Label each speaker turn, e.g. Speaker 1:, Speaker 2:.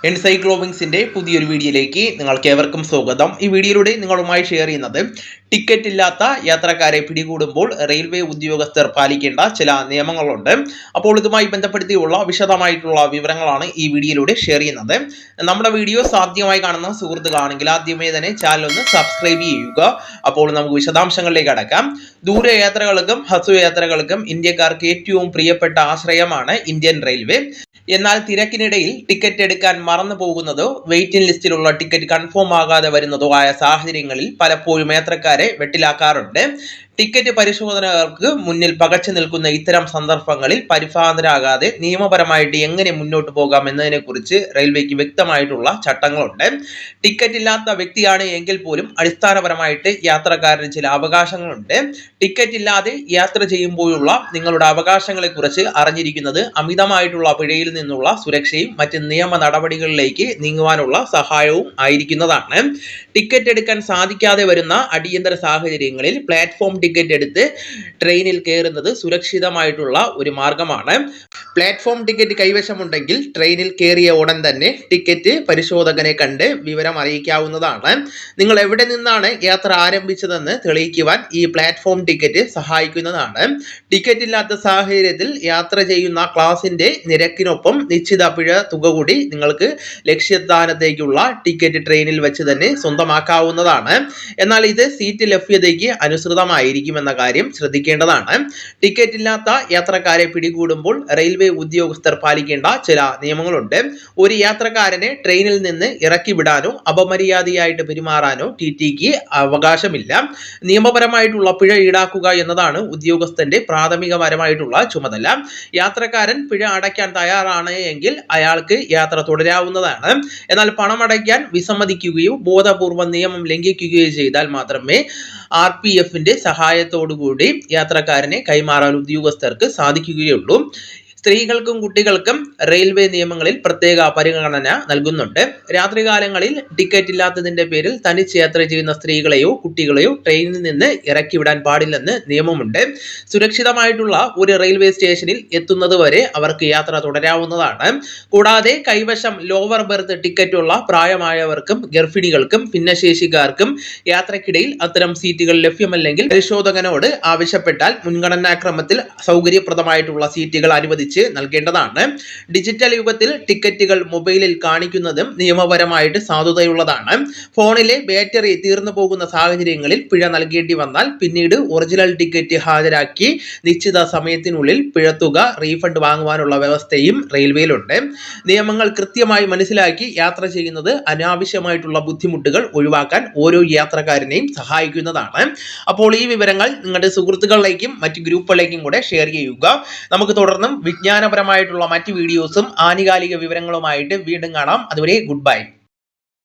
Speaker 1: എൻസൈക്ലോവിങ്സിന്റെ പുതിയൊരു വീഡിയോയിലേക്ക് നിങ്ങൾക്ക് ഏവർക്കും സ്വാഗതം. ഈ വീഡിയോയിലൂടെ നിങ്ങളുമായി ഷെയർ ചെയ്യുന്നത് ടിക്കറ്റ് ഇല്ലാത്ത യാത്രക്കാരെ പിടികൂടുമ്പോൾ റെയിൽവേ ഉദ്യോഗസ്ഥർ പാലിക്കേണ്ട ചില നിയമങ്ങളുണ്ട്. അപ്പോൾ ഇതുമായി ബന്ധപ്പെടുത്തിയുള്ള വിശദമായിട്ടുള്ള വിവരങ്ങളാണ് ഈ വീഡിയോയിലൂടെ ഷെയർ ചെയ്യുന്നത്. നമ്മുടെ വീഡിയോ ആദ്യമായി കാണുന്ന സുഹൃത്തുക്കളാണെങ്കിൽ ആദ്യമേ തന്നെ ചാനൽ ഒന്ന് സബ്സ്ക്രൈബ് ചെയ്യുക. അപ്പോൾ നമുക്ക് വിശദാംശങ്ങളിലേക്ക് കടക്കാം. ദൂരയാത്രകൾക്കും ഹ്രസ്വയാത്രകൾക്കും ഇന്ത്യക്കാർക്ക് ഏറ്റവും പ്രിയപ്പെട്ട ആശ്രയമാണ് ഇന്ത്യൻ റെയിൽവേ. എന്നാൽ തിരക്കിനിടയിൽ ടിക്കറ്റ് എടുക്കാൻ മറന്നു പോകുന്നതോ വെയിറ്റിംഗ് ലിസ്റ്റിലുള്ള ടിക്കറ്റ് കൺഫേം ആകാതെ വരുന്നതോ ആയ സാഹചര്യങ്ങളിൽ പലപ്പോഴും യാത്രക്കാരെ വെട്ടിലാക്കാറുണ്ട്. ടിക്കറ്റ് പരിശോധനകൾക്ക് മുന്നിൽ പകച്ചു നിൽക്കുന്ന ഇത്തരം സന്ദർഭങ്ങളിൽ പരിഭ്രാന്തരാകാതെ നിയമപരമായിട്ട് എങ്ങനെ മുന്നോട്ട് പോകാം എന്നതിനെ കുറിച്ച് റെയിൽവേക്ക് വ്യക്തമായിട്ടുള്ള ചട്ടങ്ങളുണ്ട്. ടിക്കറ്റ് ഇല്ലാത്ത വ്യക്തിയാണ് എങ്കിൽ പോലും അടിസ്ഥാനപരമായിട്ട് യാത്രക്കാരന് ചില അവകാശങ്ങളുണ്ട്. ടിക്കറ്റ് ഇല്ലാതെ യാത്ര ചെയ്യുമ്പോഴുള്ള നിങ്ങളുടെ അവകാശങ്ങളെ കുറിച്ച് അറിഞ്ഞിരിക്കുന്നത് അമിതമായിട്ടുള്ള പിഴയിൽ നിന്നുള്ള സുരക്ഷയും മറ്റ് നിയമ നടപടികളിലേക്ക് നീങ്ങുവാനുള്ള സഹായവും ആയിരിക്കുന്നതാണ്. ടിക്കറ്റ് എടുക്കാൻ സാധിക്കാതെ വരുന്ന അടിയന്തര സാഹചര്യങ്ങളിൽ പ്ലാറ്റ്ഫോം ടിക്കറ്റ് എടുത്ത് ട്രെയിനിൽ കയറുന്നത് സുരക്ഷിതമായിട്ടുള്ള ഒരു മാർഗമാണ്. പ്ലാറ്റ്ഫോം ടിക്കറ്റ് കൈവശമുണ്ടെങ്കിൽ ട്രെയിനിൽ കയറിയ ഉടൻ തന്നെ ടിക്കറ്റ് പരിശോധകനെ കണ്ട് വിവരം അറിയിക്കാവുന്നതാണ്. നിങ്ങൾ എവിടെ നിന്നാണ് യാത്ര ആരംഭിച്ചതെന്ന് തെളിയിക്കുവാൻ ഈ പ്ലാറ്റ്ഫോം ടിക്കറ്റ് സഹായിക്കുന്നതാണ്. ടിക്കറ്റ് ഇല്ലാത്ത സാഹചര്യത്തിൽ യാത്ര ചെയ്യുന്ന ക്ലാസിന്റെ നിരക്കിനൊപ്പം നിശ്ചിത പിഴ തുക കൂടി നിങ്ങൾക്ക് ലക്ഷ്യസ്ഥാനത്തേക്കുള്ള ടിക്കറ്റ് ട്രെയിനിൽ വെച്ച് തന്നെ സ്വന്തമാക്കാവുന്നതാണ്. എന്നാൽ ഇത് സീറ്റ് ലഭ്യതയ്ക്ക് അനുസൃതമായിരിക്കുമെന്ന കാര്യം ശ്രദ്ധിക്കേണ്ടതാണ്. ടിക്കറ്റ് ഇല്ലാത്ത യാത്രക്കാരെ പിടികൂടുമ്പോൾ റെയിൽവേ ഉദ്യോഗസ്ഥർ പാലിക്കേണ്ട ചില നിയമങ്ങളുണ്ട്. ഒരു യാത്രക്കാരനെ ട്രെയിനിൽ നിന്ന് ഇറക്കി വിടാനോ അപമര്യാദയായിട്ട് പെരുമാറാനോ ടിടിക്ക് അവകാശമില്ല. നിയമപരമായിട്ടുള്ള പിഴ ഈടാക്കുക എന്നതാണ് ഉദ്യോഗസ്ഥന്റെ പ്രാഥമികപരമായിട്ടുള്ള ചുമതല. യാത്രക്കാരൻ പിഴ അടയ്ക്കാൻ തയ്യാറാണ് എങ്കിൽ അയാൾക്ക് യാത്ര തുടരാവുന്നതാണ്. എന്നാൽ പണമടയ്ക്കാൻ വിസമ്മതിക്കുകയോ ബോധപൂർവം നിയമം ലംഘിക്കുകയോ ചെയ്താൽ മാത്രമേ RPFന്റെ സഹായത്തോടുകൂടി യാത്രക്കാരനെ കൈമാറാൻ ഉദ്യോഗസ്ഥർക്ക് സാധിക്കുകയുള്ളൂ. സ്ത്രീകൾക്കും കുട്ടികൾക്കും റെയിൽവേ നിയമങ്ങളിൽ പ്രത്യേക പരിഗണന നൽകുന്നുണ്ട്. രാത്രികാലങ്ങളിൽ ടിക്കറ്റ് ഇല്ലാത്തതിന്റെ പേരിൽ തനിച്ച് യാത്ര ചെയ്യുന്ന സ്ത്രീകളെയോ കുട്ടികളെയോ ട്രെയിനിൽ നിന്ന് ഇറക്കി വിടാൻ പാടില്ലെന്ന് നിയമമുണ്ട്. സുരക്ഷിതമായിട്ടുള്ള ഒരു റെയിൽവേ സ്റ്റേഷനിൽ എത്തുന്നതുവരെ അവർക്ക് യാത്ര തുടരാവുന്നതാണ്. കൂടാതെ കൈവശം ലോവർ ബെർത്ത് ടിക്കറ്റ് ഉള്ള പ്രായമായവർക്കും ഗർഭിണികൾക്കും ഭിന്നശേഷിക്കാർക്കും യാത്രക്കിടയിൽ അത്തരം സീറ്റുകൾ ലഭ്യമല്ലെങ്കിൽ പരിശോധകനോട് ആവശ്യപ്പെട്ടാൽ മുൻഗണനാക്രമത്തിൽ സൗകര്യപ്രദമായിട്ടുള്ള സീറ്റുകൾ അനുവദിച്ച് നൽകേണ്ടതാണ്. ഡിജിറ്റൽ യുഗത്തിൽ ടിക്കറ്റുകൾ മൊബൈലിൽ കാണിക്കുന്നതും നിയമപരമായിട്ട് സാധുതയുള്ളതാണ്. ഫോണിലെ ബാറ്ററി തീർന്നു പോകുന്ന സാഹചര്യങ്ങളിൽ പിഴ നൽകേണ്ടി വന്നാൽ പിന്നീട് ഒറിജിനൽ ടിക്കറ്റ് ഹാജരാക്കി നിശ്ചിത സമയത്തിനുള്ളിൽ പിഴത്തുക റീഫണ്ട് വാങ്ങുവാനുള്ള വ്യവസ്ഥയും റെയിൽവേയിലുണ്ട്. നിയമങ്ങൾ കൃത്യമായി മനസ്സിലാക്കി യാത്ര ചെയ്യുന്നത് അനാവശ്യമായിട്ടുള്ള ബുദ്ധിമുട്ടുകൾ ഒഴിവാക്കാൻ ഓരോ യാത്രക്കാരനെയും സഹായിക്കുന്നതാണ്. അപ്പോൾ ഈ വിവരങ്ങൾ നിങ്ങളുടെ സുഹൃത്തുക്കളിലേക്കും മറ്റ് ഗ്രൂപ്പുകളിലേക്കും കൂടെ ഷെയർ ചെയ്യുക. നമുക്ക് തുടർന്നും വിജ്ഞാനപരമായിട്ടുള്ള മറ്റ് വീഡിയോസും ആനുകാലിക വിവരങ്ങളുമായിട്ട് വീണ്ടും കാണാം. അതുവരെ ഗുഡ് ബൈ.